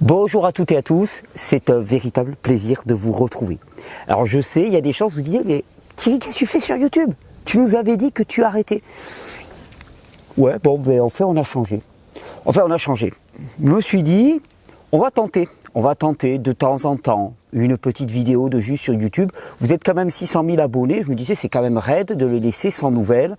Bonjour à toutes et à tous, c'est un véritable plaisir de vous retrouver. Alors je sais, il y a des chances, vous disiez, mais Thierry, qu'est-ce que tu fais sur YouTube? Tu nous avais dit que tu arrêtais. Ouais, bon, mais en fait on a changé. Je me suis dit, on va tenter de temps en temps une petite vidéo de juste sur YouTube. Vous êtes quand même 600 000 abonnés, je me disais, c'est quand même raide de les laisser sans nouvelles,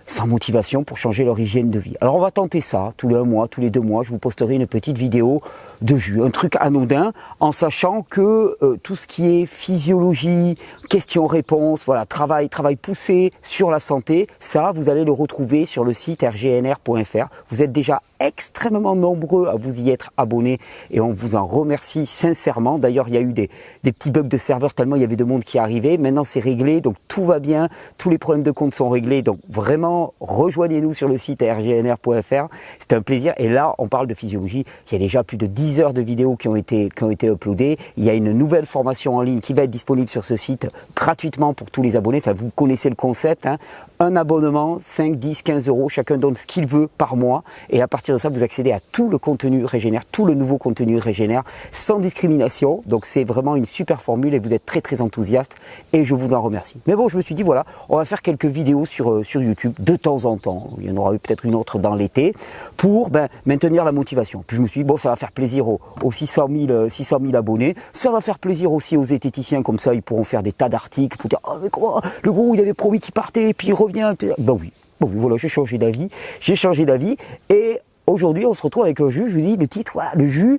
sans motivation pour changer leur hygiène de vie. Alors on va tenter ça, tous les 1 mois, tous les 2 mois, je vous posterai une petite vidéo de jus, un truc anodin, en sachant que tout ce qui est physiologie, questions-réponses, voilà, travail poussé sur la santé, ça vous allez le retrouver sur le site rgnr.fr. Vous êtes déjà extrêmement nombreux à vous y être abonnés et on vous en remercie sincèrement. D'ailleurs, il y a eu des petits bugs de serveur tellement il y avait de monde qui arrivait. Maintenant, c'est réglé, donc tout va bien. Tous les problèmes de compte sont réglés. Donc vraiment, rejoignez-nous sur le site rgnr.fr. C'est un plaisir. Et là, on parle de physiologie. Il y a déjà plus de 10 heures de vidéos qui ont été uploadées. Il y a une nouvelle formation en ligne qui va être disponible sur ce site gratuitement pour tous les abonnés. Enfin, vous connaissez le concept, hein. Un abonnement, 5, 10, 15 euros. Chacun donne ce qu'il veut par mois. Et à partir de ça, vous accédez à tout le contenu Régénère, tout le nouveau contenu Régénère, sans discrimination. Donc c'est vraiment une super formule et vous êtes très enthousiaste et je vous en remercie. Mais bon, je me suis dit, voilà, on va faire quelques vidéos sur YouTube de temps en temps. Il y en aura eu peut-être une autre dans l'été pour maintenir la motivation. Puis je me suis dit, bon, ça va faire plaisir aux 600 000 abonnés. Ça va faire plaisir aussi aux zététiciens, comme ça, ils pourront faire des tas d'articles pour dire, oh, mais comment, le gros, il avait promis qu'il partait et puis il revient. Ben oui. Bon, voilà, j'ai changé d'avis et aujourd'hui on se retrouve avec un jus, je vous dis le titre, voilà, le jus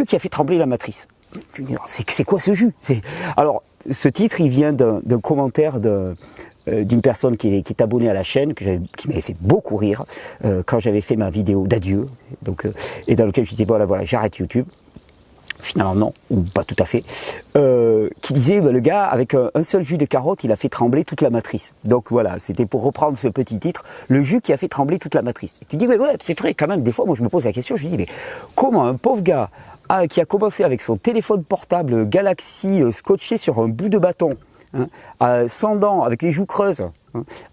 qui a fait trembler la matrice. C'est quoi ce jus? Alors, ce titre, il vient d'un commentaire d'une personne qui est abonnée à la chaîne, qui m'avait fait beaucoup rire quand j'avais fait ma vidéo d'adieu, et dans lequel je disais, voilà, j'arrête YouTube. Finalement non, ou pas tout à fait, qui disait, le gars, avec un seul jus de carotte, il a fait trembler toute la matrice. Donc voilà, c'était pour reprendre ce petit titre, le jus qui a fait trembler toute la matrice. Et tu dis, ouais, c'est vrai, quand même, des fois, moi je me pose la question, je me dis, mais comment un pauvre gars qui a commencé avec son téléphone portable Galaxy scotché sur un bout de bâton, sans dents, avec les joues creuses,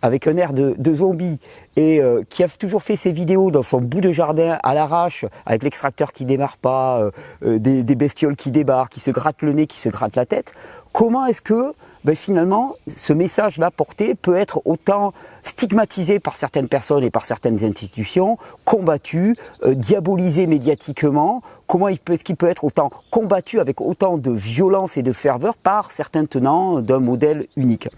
avec un air de zombie, et qui a toujours fait ses vidéos dans son bout de jardin à l'arrache, avec l'extracteur qui démarre pas, des bestioles qui débarquent, qui se grattent le nez, qui se grattent la tête, comment est-ce que finalement ce message-là porté peut être autant stigmatisé par certaines personnes et par certaines institutions, combattu, diabolisé médiatiquement, est-ce qu'il peut être autant combattu avec autant de violence et de ferveur par certains tenants d'un modèle unique?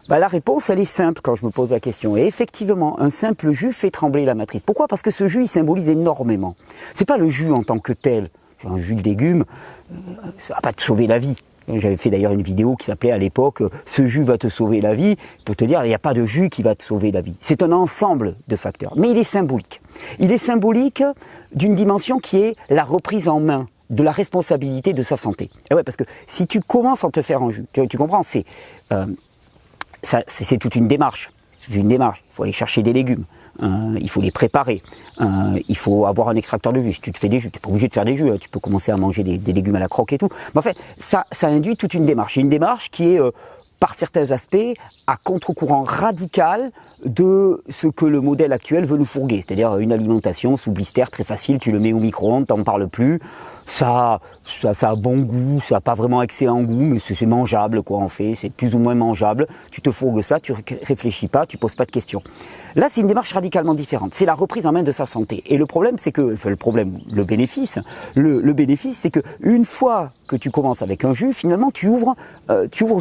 La réponse, elle est simple quand je me pose la question. Et effectivement, un simple jus fait trembler la matrice. Pourquoi? Parce que ce jus, il symbolise énormément. C'est pas le jus en tant que tel. Un jus de légumes, ça va pas te sauver la vie. J'avais fait d'ailleurs une vidéo qui s'appelait à l'époque « Ce jus va te sauver la vie ». Pour te dire, il n'y a pas de jus qui va te sauver la vie. C'est un ensemble de facteurs. Mais il est symbolique. Il est symbolique d'une dimension qui est la reprise en main de la responsabilité de sa santé. Et ouais, parce que si tu commences à te faire un jus, tu comprends, c'est toute une démarche. Il faut aller chercher des légumes. Il faut les préparer. Il faut avoir un extracteur de jus. Si tu te fais des jus, tu n'es pas obligé de faire des jus. Tu peux commencer à manger des légumes à la croque et tout. Mais en fait, ça induit toute une démarche. Une démarche qui est, par certains aspects, à contre-courant radical de ce que le modèle actuel veut nous fourguer. C'est-à-dire une alimentation sous blister très facile, tu le mets au micro-ondes, t'en parles plus. Ça a bon goût, ça n'a pas vraiment excellent goût, mais c'est mangeable quoi en fait, c'est plus ou moins mangeable. Tu te fourgues ça, tu réfléchis pas, tu poses pas de questions. Là, c'est une démarche radicalement différente. C'est la reprise en main de sa santé. Et le problème, c'est que, le bénéfice, c'est que une fois que tu commences avec un jus, finalement, tu ouvres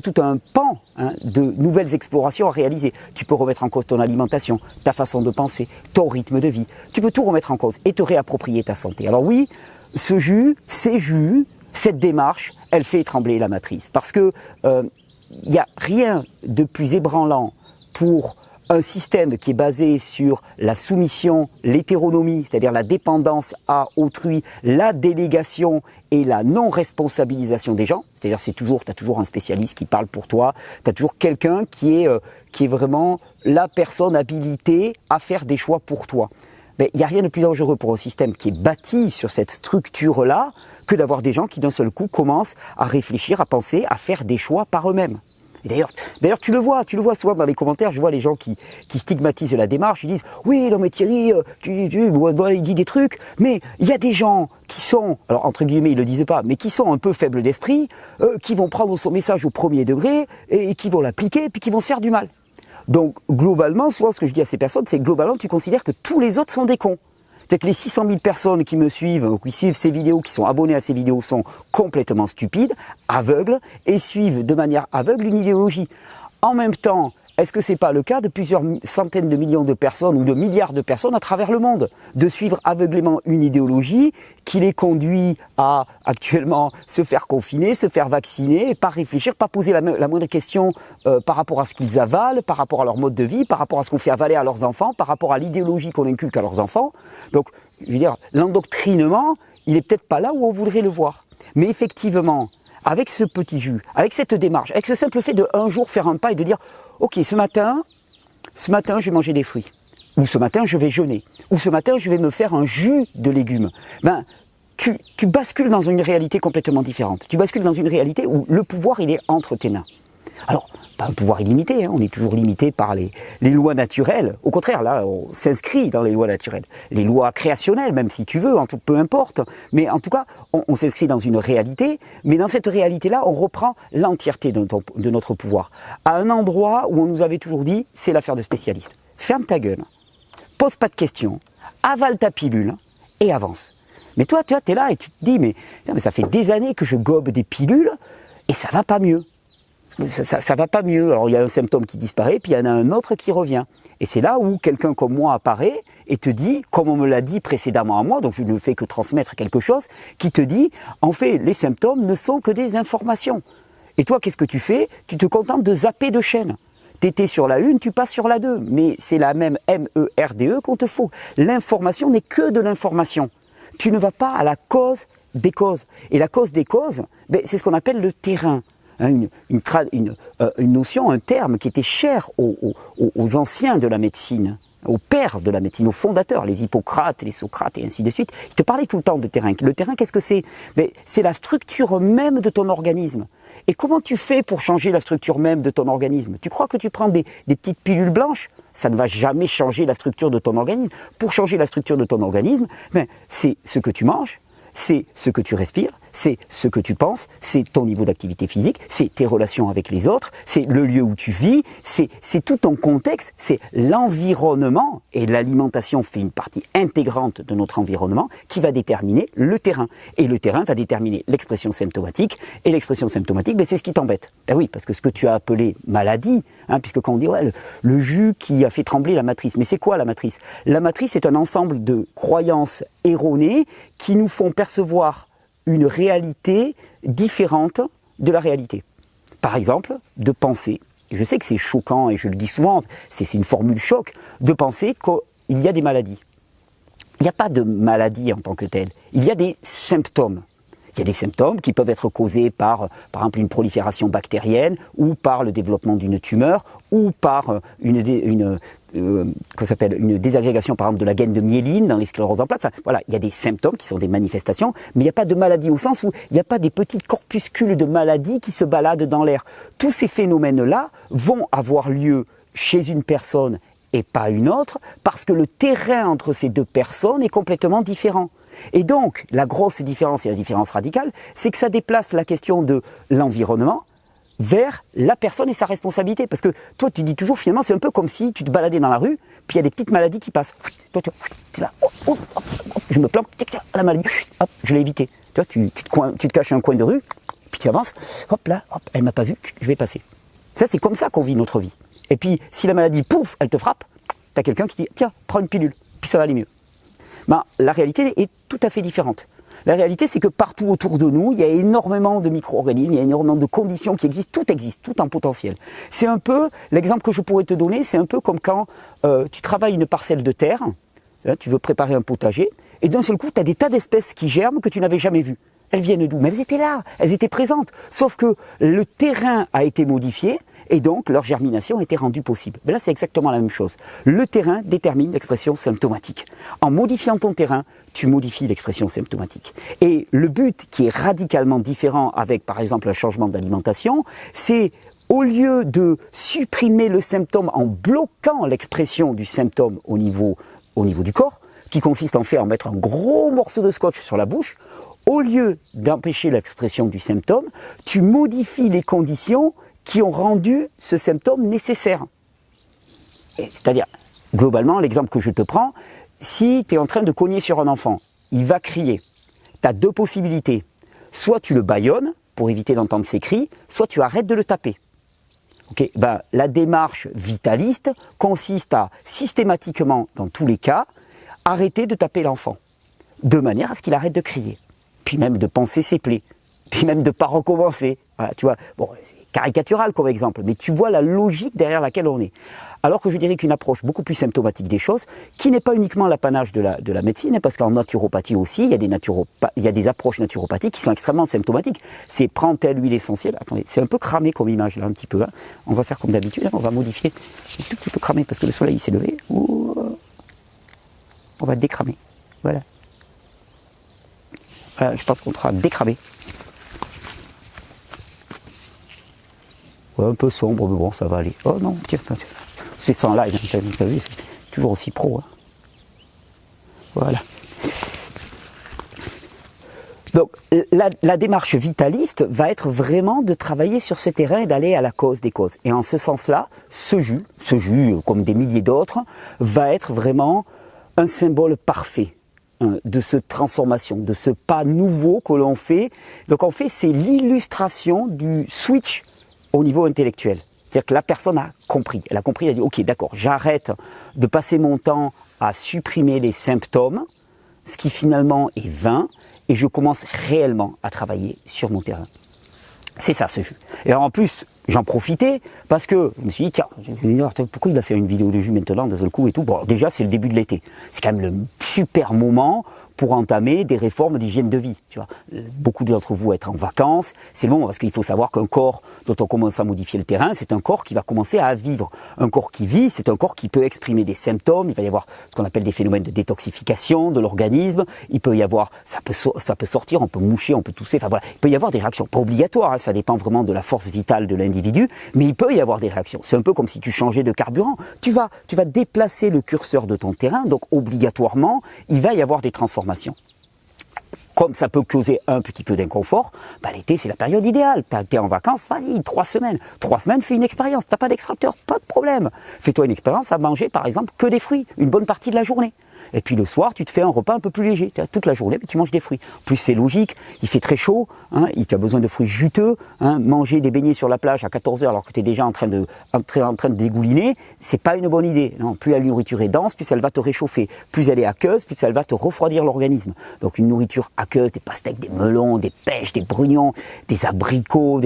tout un pan de nouvelles explorations à réaliser. Tu peux remettre en cause ton alimentation, ta façon de penser, ton rythme de vie. Tu peux tout remettre en cause et te réapproprier ta santé. Alors oui, ces jus, cette démarche, elle fait trembler la matrice. Parce que il n'y a rien de plus ébranlant pour un système qui est basé sur la soumission, l'hétéronomie, c'est-à-dire la dépendance à autrui, la délégation et la non-responsabilisation des gens. C'est-à-dire tu as toujours un spécialiste qui parle pour toi, tu as toujours quelqu'un qui est vraiment la personne habilitée à faire des choix pour toi. Mais il n'y a rien de plus dangereux pour un système qui est bâti sur cette structure-là que d'avoir des gens qui d'un seul coup commencent à réfléchir, à penser, à faire des choix par eux-mêmes. D'ailleurs, tu le vois souvent dans les commentaires, je vois les gens qui stigmatisent la démarche, ils disent « Oui, non mais Thierry, il dit des trucs, mais il y a des gens qui sont, alors entre guillemets, ils le disent pas, mais qui sont un peu faibles d'esprit, qui vont prendre son message au premier degré, et qui vont l'appliquer, puis qui vont se faire du mal. » Donc, globalement, souvent, ce que je dis à ces personnes, c'est que globalement, tu considères que tous les autres sont des cons. C'est que les 600 000 personnes qui me suivent, ou qui suivent ces vidéos, qui sont abonnées à ces vidéos, sont complètement stupides, aveugles, et suivent de manière aveugle une idéologie. En même temps, est-ce que c'est pas le cas de plusieurs centaines de millions de personnes ou de milliards de personnes à travers le monde, de suivre aveuglément une idéologie qui les conduit à actuellement se faire confiner, se faire vacciner, et pas réfléchir, pas poser la moindre question par rapport à ce qu'ils avalent, par rapport à leur mode de vie, par rapport à ce qu'on fait avaler à leurs enfants, par rapport à l'idéologie qu'on inculque à leurs enfants. Donc, je veux dire, l'endoctrinement, il est peut-être pas là où on voudrait le voir. Mais effectivement, avec ce petit jus, avec cette démarche, avec ce simple fait de un jour faire un pas et de dire « Ok, ce matin, je vais manger des fruits. Ou ce matin, je vais jeûner. Ou ce matin, je vais me faire un jus de légumes. » Ben, tu bascules dans une réalité complètement différente. Tu bascules dans une réalité où le pouvoir, il est entre tes mains. Alors, pas un pouvoir illimité, hein, on est toujours limité par les lois naturelles. Au contraire, là, on s'inscrit dans les lois naturelles. Les lois créationnelles, même si tu veux, peu importe. Mais en tout cas, on s'inscrit dans une réalité. Mais dans cette réalité-là, on reprend l'entièreté de notre pouvoir. À un endroit où on nous avait toujours dit, c'est l'affaire de spécialistes. Ferme ta gueule, pose pas de questions, avale ta pilule et avance. Mais toi, tu es là et tu te dis, mais ça fait des années que je gobe des pilules et ça va pas mieux. Ça va pas mieux. Alors il y a un symptôme qui disparaît, puis il y en a un autre qui revient. Et c'est là où quelqu'un comme moi apparaît et te dit, comme on me l'a dit précédemment à moi, donc je ne fais que transmettre quelque chose, qui te dit, en fait, les symptômes ne sont que des informations. Et toi, qu'est-ce que tu fais? Tu te contentes de zapper de chaînes. T'étais sur la 1, tu passes sur la 2. Mais c'est la même MERDE qu'on te faut. L'information n'est que de l'information. Tu ne vas pas à la cause des causes. Et la cause des causes, c'est ce qu'on appelle le terrain. Une notion, un terme qui était cher aux anciens de la médecine, aux pères de la médecine, aux fondateurs, les Hippocrates, les Socrates et ainsi de suite. Ils te parlaient tout le temps de terrain. Le terrain, qu'est-ce que c'est? C'est la structure même de ton organisme. Et comment tu fais pour changer la structure même de ton organisme? Tu crois que tu prends des petites pilules blanches? Ça ne va jamais changer la structure de ton organisme. Pour changer la structure de ton organisme, c'est ce que tu manges, c'est ce que tu respires, c'est ce que tu penses, c'est ton niveau d'activité physique, c'est tes relations avec les autres, c'est le lieu où tu vis, c'est tout ton contexte, c'est l'environnement, et l'alimentation fait une partie intégrante de notre environnement qui va déterminer le terrain. Et le terrain va déterminer l'expression symptomatique, et l'expression symptomatique, c'est ce qui t'embête. Ben oui, parce que ce que tu as appelé maladie, puisque quand on dit ouais, le jus qui a fait trembler la matrice, mais c'est quoi la matrice? La matrice est un ensemble de croyances erronées qui nous font percevoir une réalité différente de la réalité. Par exemple, de penser, et je sais que c'est choquant et je le dis souvent, c'est une formule choc, de penser qu'il y a des maladies. Il n'y a pas de maladie en tant que telle, il y a des symptômes. Il y a des symptômes qui peuvent être causés par exemple, une prolifération bactérienne, ou par le développement d'une tumeur, ou par une désagrégation par exemple de la gaine de myéline dans les scléroses en plaques. Enfin, voilà, il y a des symptômes qui sont des manifestations, mais il n'y a pas de maladie au sens où il n'y a pas des petits corpuscules de maladies qui se baladent dans l'air. Tous ces phénomènes-là vont avoir lieu chez une personne et pas une autre, parce que le terrain entre ces deux personnes est complètement différent. Et donc, la grosse différence, et la différence radicale, c'est que ça déplace la question de l'environnement vers la personne et sa responsabilité. Parce que toi, tu dis toujours, finalement, c'est un peu comme si tu te baladais dans la rue, puis il y a des petites maladies qui passent. Toi, tu es là, je me plante, la maladie, hop, je l'ai évité. Tu vois, tu te caches un coin de rue, puis tu avances, hop là, hop, elle m'a pas vu, je vais passer. Ça, c'est comme ça qu'on vit notre vie. Et puis, si la maladie, pouf, elle te frappe, tu as quelqu'un qui dit, tiens, prends une pilule, puis ça va aller mieux. La réalité est tout à fait différente. La réalité, c'est que partout autour de nous, il y a énormément de micro-organismes, il y a énormément de conditions qui existent, tout en potentiel. C'est un peu, l'exemple que je pourrais te donner, c'est un peu comme quand tu travailles une parcelle de terre, tu veux préparer un potager, et d'un seul coup, tu as des tas d'espèces qui germent que tu n'avais jamais vues. Elles viennent d'où? Mais elles étaient là, elles étaient présentes, sauf que le terrain a été modifié, et donc leur germination a été rendue possible. Mais là, c'est exactement la même chose. Le terrain détermine l'expression symptomatique. En modifiant ton terrain, tu modifies l'expression symptomatique. Et le but qui est radicalement différent avec, par exemple, un changement d'alimentation, c'est au lieu de supprimer le symptôme en bloquant l'expression du symptôme au niveau du corps, qui consiste en fait à mettre un gros morceau de scotch sur la bouche, au lieu d'empêcher l'expression du symptôme, tu modifies les conditions qui ont rendu ce symptôme nécessaire. C'est-à-dire, globalement, l'exemple que je te prends, si tu es en train de cogner sur un enfant, il va crier. Tu as deux possibilités. Soit tu le bâillonnes pour éviter d'entendre ses cris, soit tu arrêtes de le taper. Okay, la démarche vitaliste consiste à systématiquement, dans tous les cas, arrêter de taper l'enfant, de manière à ce qu'il arrête de crier, puis même de panser ses plaies, puis même de ne pas recommencer. Voilà, tu vois, bon, c'est caricatural comme exemple, mais tu vois la logique derrière laquelle on est. Alors que je dirais qu'une approche beaucoup plus symptomatique des choses, qui n'est pas uniquement l'apanage de la médecine, parce qu'en naturopathie aussi, il y a des approches naturopathiques qui sont extrêmement symptomatiques. C'est prendre telle huile essentielle. Attendez, c'est un peu cramé comme image là, un petit peu. Hein. On va faire comme d'habitude, on va modifier. C'est un tout petit peu cramé parce que le soleil s'est levé. On va le décramer. Voilà. Voilà, je pense qu'on sera décramé. Ouais, un peu sombre, mais bon, ça va aller. Oh non, tiens. C'est sans live, vous savez, c'est toujours aussi pro. Hein. Voilà. Donc, la démarche vitaliste va être vraiment de travailler sur ce terrain et d'aller à la cause des causes. Et en ce sens-là, ce jus, comme des milliers d'autres, va être vraiment un symbole parfait de cette transformation, de ce pas nouveau que l'on fait. Donc, en fait, c'est l'illustration du switch au niveau intellectuel. C'est-à-dire que la personne a compris. Elle a compris, elle a dit, ok, d'accord, j'arrête de passer mon temps à supprimer les symptômes, ce qui finalement est vain, et je commence réellement à travailler sur mon terrain. C'est ça ce jus. Et alors en plus, j'en profitais parce que je me suis dit, tiens, pourquoi il a fait une vidéo de jus maintenant d'un seul coup et tout. Bon, déjà, c'est le début de l'été. C'est quand même le super moment pour entamer des réformes d'hygiène de vie. Tu vois, beaucoup d'entre vous être en vacances, c'est le moment parce qu'il faut savoir qu'un corps dont on commence à modifier le terrain, c'est un corps qui va commencer à vivre. Un corps qui vit, c'est un corps qui peut exprimer des symptômes. Il va y avoir ce qu'on appelle des phénomènes de détoxification de l'organisme. Il peut y avoir, ça peut sortir, on peut moucher, on peut tousser. Enfin voilà, il peut y avoir des réactions pas obligatoires. Hein, ça dépend vraiment de la force vitale de l'individu, mais il peut y avoir des réactions. C'est un peu comme si tu changeais de carburant. Tu vas déplacer le curseur de ton terrain, donc obligatoirement, il va y avoir des transformations. Comme ça peut causer un petit peu d'inconfort, l'été c'est la période idéale. T'es en vacances, vas-y, 3 semaines. 3 semaines, fais une expérience. T'as pas d'extracteur, pas de problème. Fais-toi une expérience à manger par exemple que des fruits, une bonne partie de la journée. Et puis le soir, tu te fais un repas un peu plus léger. Toute la journée, mais tu manges des fruits. En plus, c'est logique, il fait très chaud, hein, tu as besoin de fruits juteux. Hein, manger des beignets sur la plage à 14h alors que tu es déjà en train de dégouliner, c'est pas une bonne idée. Non, plus la nourriture est dense, plus elle va te réchauffer. Plus elle est aqueuse, plus elle va te refroidir l'organisme. Donc une nourriture aqueuse, des pastèques, des melons, des pêches, des brugnons, des abricots,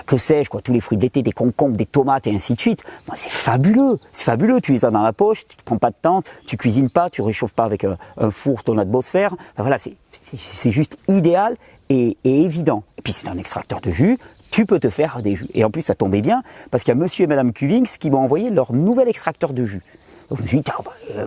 que sais-je, tous les fruits de l'été, des concombres, des tomates et ainsi de suite. C'est fabuleux, c'est fabuleux. Tu les as dans la poche, tu te prends pas de temps, tu cuisines pas, tu réchauffes pas avec un four ton atmosphère. Enfin, voilà, c'est juste idéal et évident. Et puis c'est un extracteur de jus, tu peux te faire des jus. Et en plus ça tombait bien parce qu'il y a monsieur et madame Cuvings qui m'ont envoyé leur nouvel extracteur de jus. Donc je me suis dit,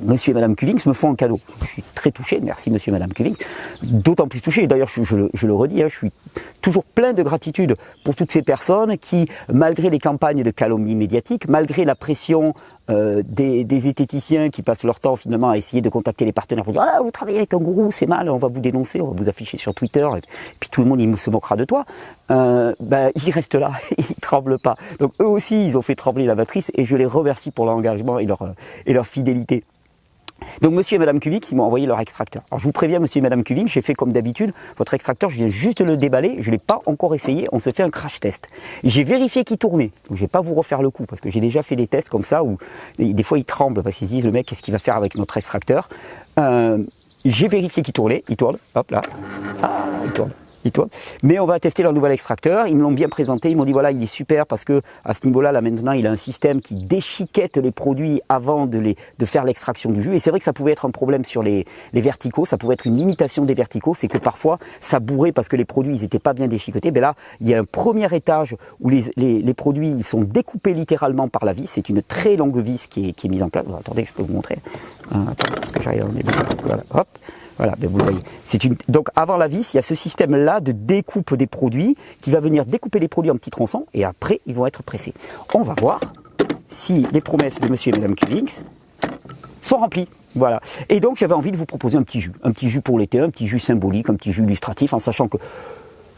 monsieur et madame Cuvings me font un cadeau. Je suis très touché, merci monsieur et madame Cuvings. D'autant plus touché, d'ailleurs je le redis, hein, je suis toujours plein de gratitude pour toutes ces personnes qui, malgré les campagnes de calomnie médiatique, malgré la pression des zététiciens qui passent leur temps finalement à essayer de contacter les partenaires pour dire « Ah, vous travaillez avec un gourou, c'est mal, on va vous dénoncer, on va vous afficher sur Twitter, et puis tout le monde il se moquera de toi. » Ils restent là, ils tremblent pas. Donc eux aussi, ils ont fait trembler la matrice et je les remercie pour leur engagement et leur fidélité. Donc monsieur et madame Cuvings, ils m'ont envoyé leur extracteur. Alors je vous préviens monsieur et madame Cuvings, j'ai fait comme d'habitude, votre extracteur, je viens juste le déballer, je ne l'ai pas encore essayé, on se fait un crash test. Et j'ai vérifié qu'il tournait, donc je ne vais pas vous refaire le coup, parce que j'ai déjà fait des tests comme ça, où des fois ils tremblent, parce qu'ils se disent, le mec, qu'est-ce qu'il va faire avec notre extracteur J'ai vérifié qu'il tournait, il tourne, hop là, il tourne. Mais on va tester leur nouvel extracteur. Ils me l'ont bien présenté. Ils m'ont dit voilà, il est super parce que à ce niveau-là, maintenant, il a un système qui déchiquette les produits avant de faire l'extraction du jus. Et c'est vrai que ça pouvait être un problème sur les verticaux. Ça pouvait être une limitation des verticaux. C'est que parfois, ça bourrait parce que les produits, ils étaient pas bien déchiquetés. Mais là, il y a un premier étage où les produits, ils sont découpés littéralement par la vis. C'est une très longue vis qui est mise en place. Attendez, je peux vous montrer. Attendez, parce que j'arrive à voilà, hop. Voilà, ben vous le voyez. Donc avant la vis, il y a ce système-là de découpe des produits qui va venir découper les produits en petits tronçons et après ils vont être pressés. On va voir si les promesses de monsieur et madame Cuvings sont remplies. Voilà. Et donc j'avais envie de vous proposer un petit jus pour l'été, un petit jus symbolique, un petit jus illustratif, en sachant que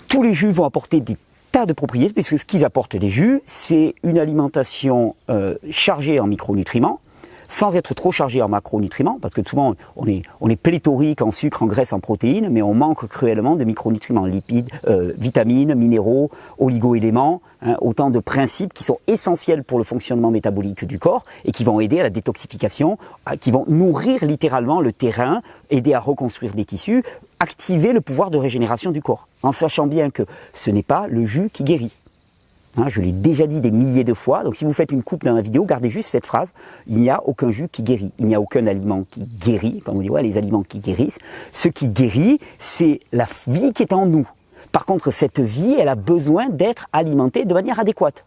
tous les jus vont apporter des tas de propriétés, puisque ce qu'ils apportent les jus, c'est une alimentation chargée en micronutriments, sans être trop chargé en macronutriments, parce que souvent on est pléthorique en sucre, en graisse, en protéines, mais on manque cruellement de micronutriments, lipides, vitamines, minéraux, oligo-éléments, hein, autant de principes qui sont essentiels pour le fonctionnement métabolique du corps et qui vont aider à la détoxification, qui vont nourrir littéralement le terrain, aider à reconstruire des tissus, activer le pouvoir de régénération du corps, en sachant bien que ce n'est pas le jus qui guérit. Hein, je l'ai déjà dit des milliers de fois, donc si vous faites une coupe dans la vidéo, gardez juste cette phrase, il n'y a aucun jus qui guérit, il n'y a aucun aliment qui guérit, comme on dit, ouais, les aliments qui guérissent, ce qui guérit, c'est la vie qui est en nous. Par contre, cette vie, elle a besoin d'être alimentée de manière adéquate.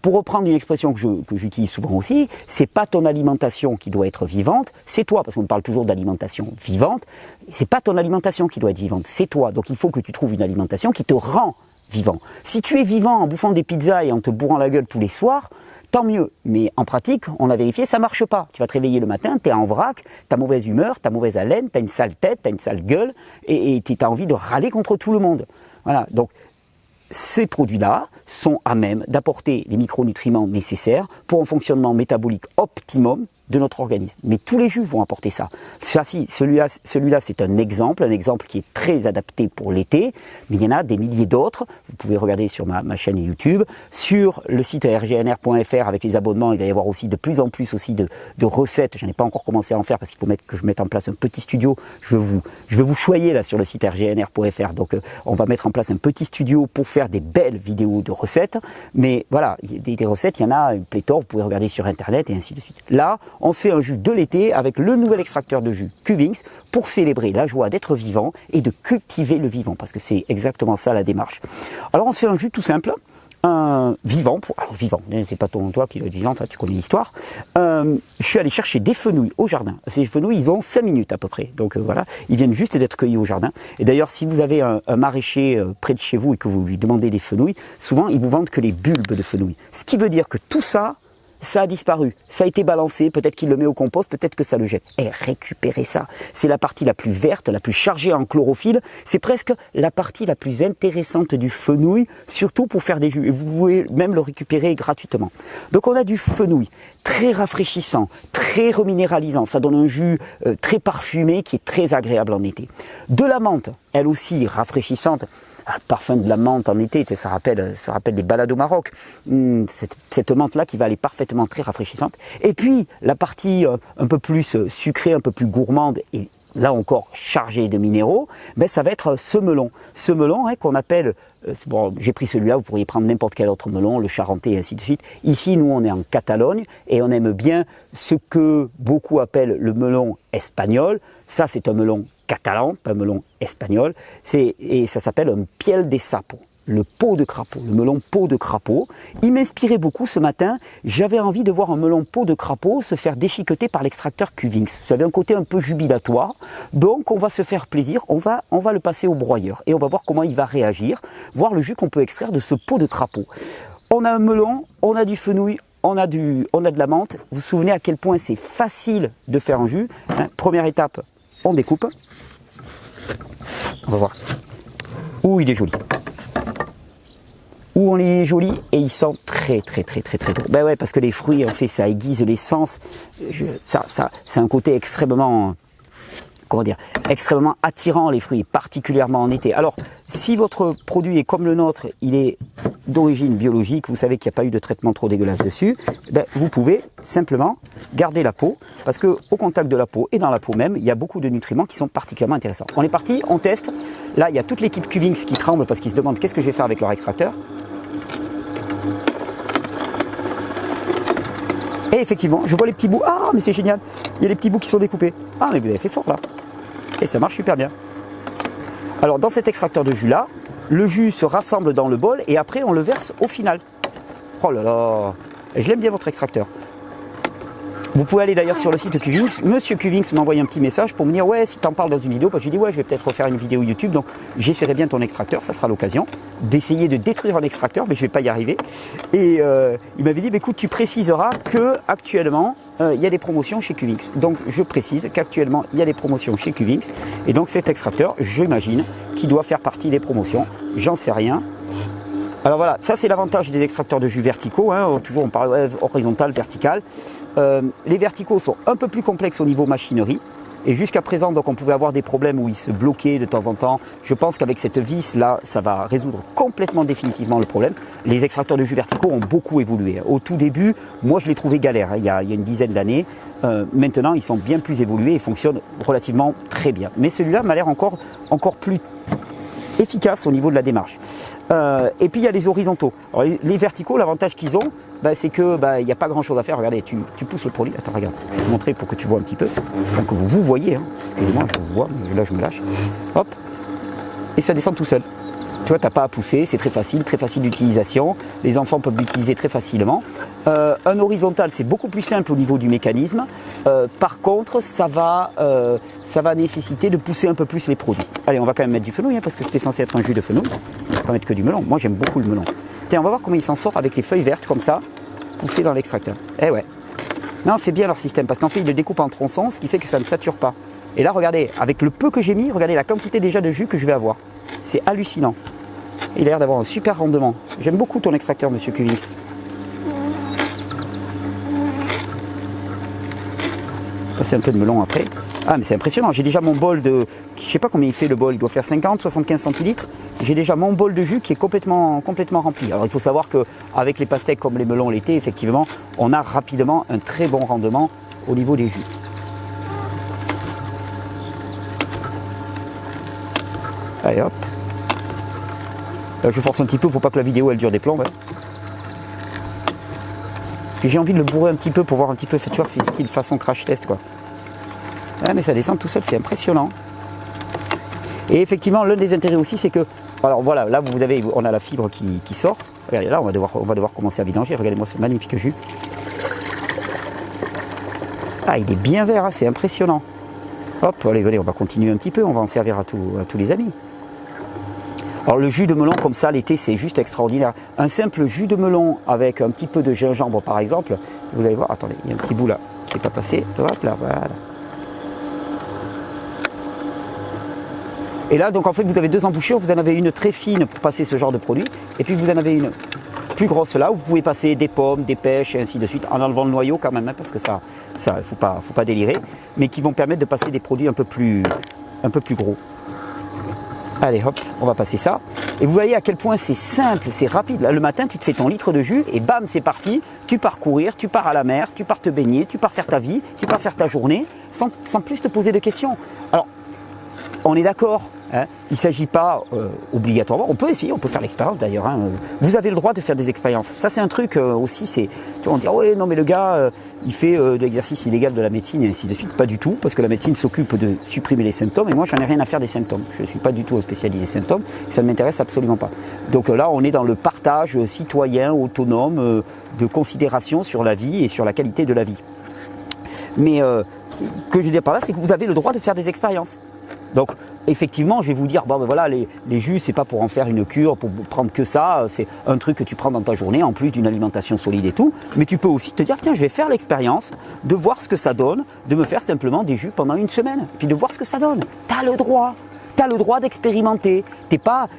Pour reprendre une expression que j'utilise souvent aussi, c'est pas ton alimentation qui doit être vivante, c'est toi, parce qu'on parle toujours d'alimentation vivante, c'est pas ton alimentation qui doit être vivante, c'est toi. Donc il faut que tu trouves une alimentation qui te rend vivant. Si tu es vivant en bouffant des pizzas et en te bourrant la gueule tous les soirs, tant mieux. Mais en pratique, on a vérifié, ça marche pas. Tu vas te réveiller le matin, tu es en vrac, tu as mauvaise humeur, tu as mauvaise haleine, tu as une sale tête, tu as une sale gueule, et tu as envie de râler contre tout le monde. Voilà, donc ces produits-là sont à même d'apporter les micronutriments nécessaires pour un fonctionnement métabolique optimum de notre organisme. Mais tous les jus vont apporter ça. Celui-là, c'est un exemple qui est très adapté pour l'été, mais il y en a des milliers d'autres. Vous pouvez regarder sur ma chaîne YouTube, sur le site rgnr.fr avec les abonnements. Il va y avoir aussi de plus en plus aussi de recettes. Je n'ai pas encore commencé à en faire parce qu'il faut que je mette en place un petit studio. Je vais vous choyer là sur le site rgnr.fr. Donc on va mettre en place un petit studio pour faire des belles vidéos de recettes. Mais voilà, des recettes, il y en a une pléthore. Vous pouvez regarder sur internet et ainsi de suite. Là, on se fait un jus de l'été avec le nouvel extracteur de jus Cuvings pour célébrer la joie d'être vivant et de cultiver le vivant, parce que c'est exactement ça la démarche. Alors on se fait un jus tout simple, un vivant, vivant, c'est pas toi qui dois être vivant, enfin tu connais l'histoire. Je suis allé chercher des fenouils au jardin. Ces fenouils, ils ont 5 minutes à peu près, donc voilà, ils viennent juste d'être cueillis au jardin. Et d'ailleurs, si vous avez un maraîcher près de chez vous et que vous lui demandez des fenouils, souvent ils vous vendent que les bulbes de fenouil. Ce qui veut dire que tout ça a disparu, ça a été balancé, peut-être qu'il le met au compost, peut-être que ça le jette. Et récupérez ça, c'est la partie la plus verte, la plus chargée en chlorophylle, c'est presque la partie la plus intéressante du fenouil, surtout pour faire des jus, et vous pouvez même le récupérer gratuitement. Donc on a du fenouil, très rafraîchissant, très reminéralisant, ça donne un jus très parfumé qui est très agréable en été. De la menthe, elle aussi rafraîchissante. Le parfum de la menthe en été, ça rappelle les balades au Maroc. Cette menthe-là qui va aller parfaitement très rafraîchissante. Et puis, la partie un peu plus sucrée, un peu plus gourmande, et là encore chargée de minéraux, ben, ça va être ce melon. Ce melon hein, qu'on appelle, bon, j'ai pris celui-là, vous pourriez prendre n'importe quel autre melon, le charentais et ainsi de suite. Ici, nous, on est en Catalogne et on aime bien ce que beaucoup appellent le melon espagnol. Ça, c'est un melon catalan, pas un melon espagnol, et ça s'appelle un piel de sapo, le pot de crapaud, le melon pot de crapaud. Il m'inspirait beaucoup ce matin, j'avais envie de voir un melon pot de crapaud se faire déchiqueter par l'extracteur Cuvings. Ça avait un côté un peu jubilatoire, donc on va se faire plaisir, on va le passer au broyeur et on va voir comment il va réagir, voir le jus qu'on peut extraire de ce pot de crapaud. On a un melon, on a du fenouil, on a de la menthe. Vous vous souvenez à quel point c'est facile de faire un jus, hein. Première étape, on découpe. On va voir. Ouh, il est joli. Ouh, on est joli et il sent très bon. Ben ouais, parce que les fruits, en fait, ça aiguise les sens. C'est un côté extrêmement, extrêmement attirant, les fruits, particulièrement en été. Alors, si votre produit est comme le nôtre, il est d'origine biologique, vous savez qu'il n'y a pas eu de traitement trop dégueulasse dessus, ben, vous pouvez simplement garder la peau, parce que au contact de la peau et dans la peau même, il y a beaucoup de nutriments qui sont particulièrement intéressants. On est parti, on teste. Là, il y a toute l'équipe Cuvings qui tremble parce qu'ils se demandent qu'est-ce que je vais faire avec leur extracteur. Et effectivement, je vois les petits bouts. Ah, mais c'est génial. Il y a les petits bouts qui sont découpés. Ah, mais vous avez fait fort là. Et ça marche super bien. Alors, dans cet extracteur de jus là, le jus se rassemble dans le bol et après on le verse au final. Oh là là, je l'aime bien votre extracteur. Vous pouvez aller d'ailleurs sur le site Qvinx. Monsieur Qvinx m'a envoyé un petit message pour me dire ouais, si tu en parles dans une vidéo, j'ai dit ouais, je vais peut-être refaire une vidéo YouTube, donc j'essaierai bien ton extracteur, ça sera l'occasion d'essayer de détruire un extracteur, mais je vais pas y arriver. Et il m'avait dit écoute, tu préciseras que actuellement il y a des promotions chez Qvinx. Donc je précise qu'actuellement il y a des promotions chez Qvinx, et donc cet extracteur, j'imagine qu'il doit faire partie des promotions. J'en sais rien. Alors voilà, ça c'est l'avantage des extracteurs de jus verticaux, hein. Toujours on parle horizontal, vertical. Les verticaux sont un peu plus complexes au niveau machinerie. Et jusqu'à présent, donc, on pouvait avoir des problèmes où ils se bloquaient de temps en temps. Je pense qu'avec cette vis là, ça va résoudre complètement définitivement le problème. Les extracteurs de jus verticaux ont beaucoup évolué. Au tout début, moi je les trouvais galères, il y a une dizaine d'années. Maintenant, ils sont bien plus évolués et fonctionnent relativement très bien. Mais celui-là m'a l'air encore plus efficace au niveau de la démarche. Et puis il y a les horizontaux. Alors, les verticaux, l'avantage qu'ils ont, c'est que il n'y a pas grand chose à faire. Regardez, tu pousses le produit. Attends, regarde, je vais te montrer pour que tu vois un petit peu. Enfin, que vous voyez, hein. Excusez-moi, je vous vois, mais là je me lâche. Hop, et ça descend tout seul. Tu vois, tu n'as pas à pousser, c'est très facile d'utilisation. Les enfants peuvent l'utiliser très facilement. Un horizontal, c'est beaucoup plus simple au niveau du mécanisme. Par contre, ça va nécessiter de pousser un peu plus les produits. Allez, on va quand même mettre du fenouil, hein, parce que c'était censé être un jus de fenouil. On va pas mettre que du melon. Moi, j'aime beaucoup le melon. Tiens, on va voir comment il s'en sort avec les feuilles vertes comme ça, poussées dans l'extracteur. Eh ouais. Non, c'est bien leur système, parce qu'en fait, ils le découpent en tronçons, ce qui fait que ça ne sature pas. Et là, regardez, avec le peu que j'ai mis, regardez la quantité déjà de jus que je vais avoir. C'est hallucinant. Il a l'air d'avoir un super rendement. J'aime beaucoup ton extracteur, monsieur Qvinx. Passer un peu de melon après. Ah, mais c'est impressionnant. J'ai déjà mon bol de... Je sais pas combien il fait le bol. Il doit faire 50, 75 centilitres. J'ai déjà mon bol de jus qui est complètement rempli. Alors, il faut savoir qu'avec les pastèques comme les melons l'été, effectivement, on a rapidement un très bon rendement au niveau des jus. Allez, hop. Là, je force un petit peu pour pas que la vidéo elle dure des plombs. Ouais. Puis j'ai envie de le bourrer un petit peu pour voir un petit peu, tu vois, style façon crash test quoi. Ouais, mais ça descend tout seul, c'est impressionnant. Et effectivement, l'un des intérêts aussi, c'est que, alors voilà, là on a la fibre qui sort. Regardez, là on va devoir commencer à vidanger. Regardez-moi ce magnifique jus. Ah, il est bien vert, hein, c'est impressionnant. Hop, allez, venez, on va continuer un petit peu, on va en servir à tous les amis. Alors le jus de melon comme ça l'été c'est juste extraordinaire. Un simple jus de melon avec un petit peu de gingembre par exemple, vous allez voir, attendez, il y a un petit bout là qui n'est pas passé, hop là, voilà. Et là donc en fait vous avez deux embouchures, vous en avez une très fine pour passer ce genre de produit, et puis vous en avez une plus grosse là où vous pouvez passer des pommes, des pêches et ainsi de suite, en enlevant le noyau quand même, hein, parce que ça faut pas délirer, mais qui vont permettre de passer des produits un peu plus gros. Allez hop, on va passer ça. Et vous voyez à quel point c'est simple, c'est rapide. Là, le matin, tu te fais ton litre de jus et bam, c'est parti. Tu pars courir, tu pars à la mer, tu pars te baigner, tu pars faire ta vie, tu pars faire ta journée sans plus te poser de questions. Alors, on est d'accord, hein, il ne s'agit pas obligatoirement, on peut essayer, on peut faire l'expérience d'ailleurs. Hein, vous avez le droit de faire des expériences. Ça c'est un truc aussi, c'est, tu vois, on dit ouais non mais le gars il fait de l'exercice illégal de la médecine et ainsi de suite. Pas du tout, parce que la médecine s'occupe de supprimer les symptômes et moi j'en ai rien à faire des symptômes. Je ne suis pas du tout spécialisé symptômes, ça ne m'intéresse absolument pas. Donc là on est dans le partage citoyen, autonome, de considération sur la vie et sur la qualité de la vie. Mais que je veux dire par là, c'est que vous avez le droit de faire des expériences. Donc effectivement je vais vous dire bon ben voilà les jus c'est pas pour en faire une cure, pour prendre que ça, c'est un truc que tu prends dans ta journée en plus d'une alimentation solide et tout, mais tu peux aussi te dire tiens je vais faire l'expérience de voir ce que ça donne, de me faire simplement des jus pendant une semaine, puis de voir ce que ça donne. T'as le droit d'expérimenter, t'es pas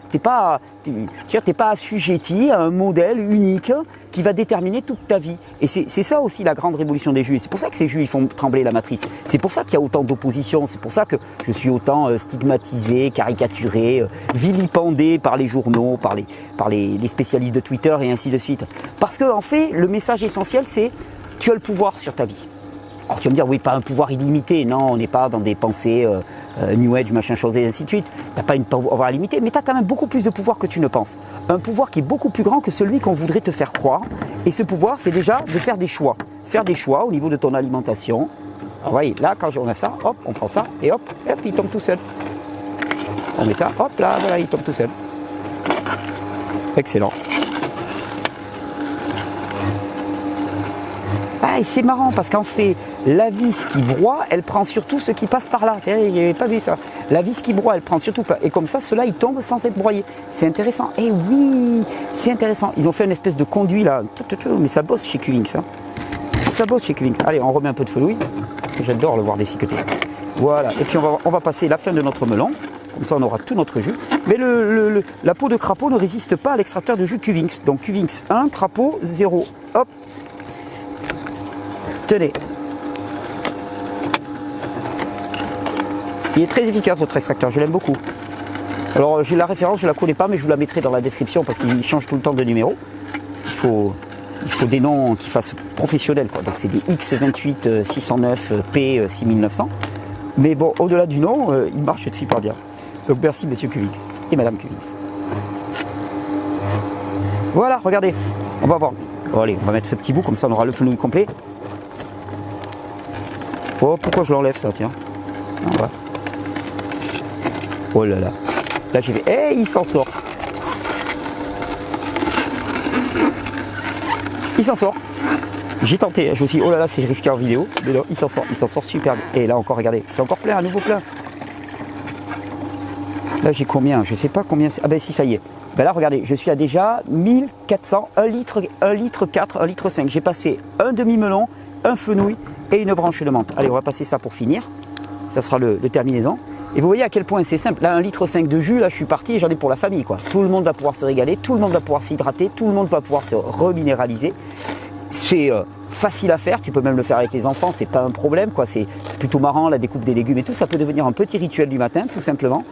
assujetti à un modèle unique qui va déterminer toute ta vie. Et c'est ça aussi la grande révolution des jus. Et c'est pour ça que ces jus ils font trembler la matrice. C'est pour ça qu'il y a autant d'opposition. C'est pour ça que je suis autant stigmatisé, caricaturé, vilipendé par les journaux, par les spécialistes de Twitter et ainsi de suite. Parce que en fait, le message essentiel, c'est tu as le pouvoir sur ta vie. Alors tu vas me dire, oui, pas un pouvoir illimité. Non, on n'est pas dans des pensées New Age, machin chose et ainsi de suite. Tu n'as pas un pouvoir illimité, mais tu as quand même beaucoup plus de pouvoir que tu ne penses. Un pouvoir qui est beaucoup plus grand que celui qu'on voudrait te faire croire. Et ce pouvoir, c'est déjà de faire des choix. Faire des choix au niveau de ton alimentation. Alors voyez, là, quand on a ça, hop, on prend ça, et hop, il tombe tout seul. On met ça, hop, là, voilà, il tombe tout seul. Excellent. Ah, et c'est marrant parce qu'en fait, la vis qui broie, elle prend surtout ce qui passe par là. Il n'y avait pas vu ça. La vis qui broie, elle prend surtout pas. Et comme ça, ceux-là, ils tombent sans être broyés. C'est intéressant. Eh oui, c'est intéressant. Ils ont fait une espèce de conduit là. Mais ça bosse chez Qwinks. Hein. Ça bosse chez Qwinks. Allez, on remet un peu de fenouil. J'adore le voir déciqueter. Voilà. Et puis on va passer la fin de notre melon. Comme ça, on aura tout notre jus. Mais la peau de crapaud ne résiste pas à l'extracteur de jus Qwinks. Donc Qwinks 1, crapaud 0. Hop. Tenez. Il est très efficace votre extracteur, je l'aime beaucoup. Alors j'ai la référence, je ne la connais pas, mais je vous la mettrai dans la description parce qu'il change tout le temps de numéro. Il faut des noms qui fassent professionnels, quoi. Donc c'est des X28 609 P 6900. Mais bon, au-delà du nom, il marche super bien. Donc merci Monsieur Qwinks et Madame Qwinks. Voilà, regardez, on va voir. Bon, allez, on va mettre ce petit bout, comme ça on aura le fenouil complet. Oh, pourquoi je l'enlève ça, tiens. Voilà. Oh là là. Là j'ai fait. Eh, il s'en sort. Il s'en sort. J'ai tenté, je me suis dit, oh là là, c'est risqué en vidéo. Mais non, il s'en sort super bien. Et là encore, regardez, c'est encore plein, à nouveau plein. Là j'ai combien? Je sais pas combien. Ah ben si, ça y est. Ben là, regardez, je suis à déjà 1400, 1 litre 4, 1 litre 5. J'ai passé un demi-melon, un fenouil et une branche de menthe. Allez, on va passer ça pour finir. Ça sera le terminaison. Et vous voyez à quel point c'est simple. Là, 1 litre 5 de jus, là, je suis parti et j'en ai pour la famille, quoi. Tout le monde va pouvoir se régaler, tout le monde va pouvoir s'hydrater, tout le monde va pouvoir se reminéraliser. C'est facile à faire, tu peux même le faire avec les enfants, c'est pas un problème, quoi. C'est plutôt marrant, la découpe des légumes et tout. Ça peut devenir un petit rituel du matin, tout simplement.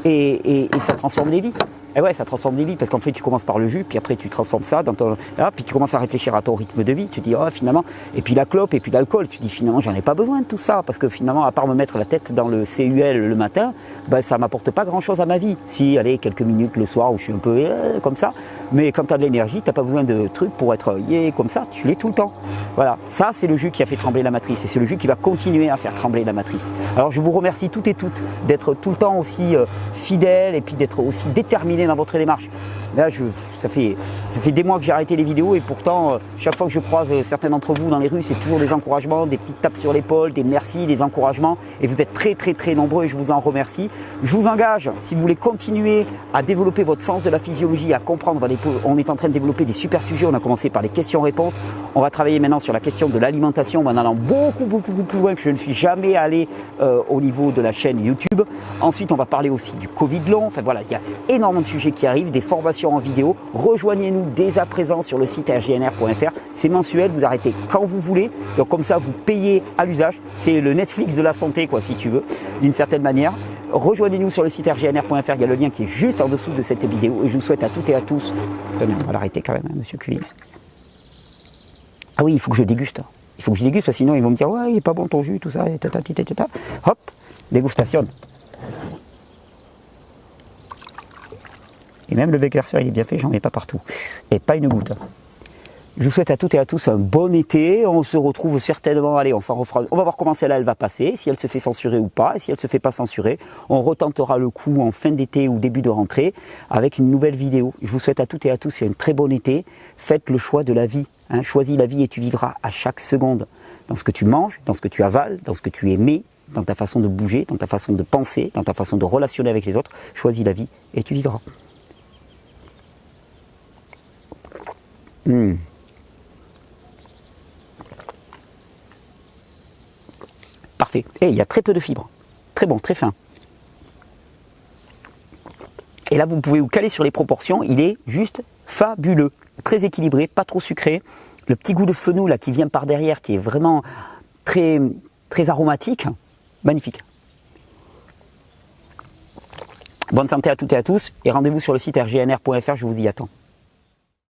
Et ça transforme les vies. Et ouais, ça transforme des vies parce qu'en fait, tu commences par le jus, puis après, tu transformes ça dans ton. Là, puis tu commences à réfléchir à ton rythme de vie. Tu dis, oh, finalement. Et puis la clope, et puis l'alcool. Tu dis, finalement, j'en ai pas besoin de tout ça parce que finalement, à part me mettre la tête dans le CUL le matin, ben, ça m'apporte pas grand chose à ma vie. Si, allez, quelques minutes le soir où je suis un peu comme ça. Mais quand tu as de l'énergie, tu n'as pas besoin de trucs pour être comme ça. Tu l'es tout le temps. Voilà. Ça, c'est le jus qui a fait trembler la matrice. Et c'est le jus qui va continuer à faire trembler la matrice. Alors, je vous remercie toutes et toutes d'être tout le temps aussi fidèles et puis d'être aussi déterminés dans votre démarche. Là, ça fait des mois que j'ai arrêté les vidéos et pourtant, chaque fois que je croise certains d'entre vous dans les rues, c'est toujours des encouragements, des petites tapes sur l'épaule, des merci, des encouragements. Et vous êtes très, très, très nombreux et je vous en remercie. Je vous engage, si vous voulez continuer à développer votre sens de la physiologie, à comprendre, on est en train de développer des super sujets. On a commencé par les questions-réponses. On va travailler maintenant sur la question de l'alimentation en allant beaucoup, beaucoup, beaucoup plus loin que je ne suis jamais allé au niveau de la chaîne YouTube. Ensuite, on va parler aussi du Covid long. Enfin voilà, il y a énormément de sujets qui arrivent, des formations en vidéo. Rejoignez-nous dès à présent sur le site rgnr.fr. C'est mensuel, vous arrêtez quand vous voulez. Donc comme ça, vous payez à l'usage. C'est le Netflix de la santé, quoi, si tu veux, d'une certaine manière. Rejoignez-nous sur le site rgnr.fr. Il y a le lien qui est juste en dessous de cette vidéo. Et je vous souhaite à toutes et à tous. Tenez, on va l'arrêter quand même, hein, Monsieur Qwinks. Ah oui, il faut que je déguste. Il faut que je déguste parce que sinon ils vont me dire ouais, il est pas bon ton jus, tout ça. Et hop, dégustation. Et même le Beckerser, il est bien fait, j'en mets pas partout. Et pas une goutte. Je vous souhaite à toutes et à tous un bon été. On se retrouve certainement, allez, on s'en refera. On va voir comment celle-là, elle va passer, si elle se fait censurer ou pas. Et si elle se fait pas censurer, on retentera le coup en fin d'été ou début de rentrée avec une nouvelle vidéo. Je vous souhaite à toutes et à tous un très bon été. Faites le choix de la vie. Hein. Choisis la vie et tu vivras à chaque seconde. Dans ce que tu manges, dans ce que tu avales, dans ce que tu émets, dans ta façon de bouger, dans ta façon de penser, dans ta façon de relationner avec les autres. Choisis la vie et tu vivras. Parfait. Et il y a très peu de fibres. Très bon, très fin. Et là, vous pouvez vous caler sur les proportions. Il est juste fabuleux. Très équilibré, pas trop sucré. Le petit goût de fenouil là, qui vient par derrière, qui est vraiment très, très aromatique. Magnifique. Bonne santé à toutes et à tous. Et rendez-vous sur le site rgnr.fr. Je vous y attends.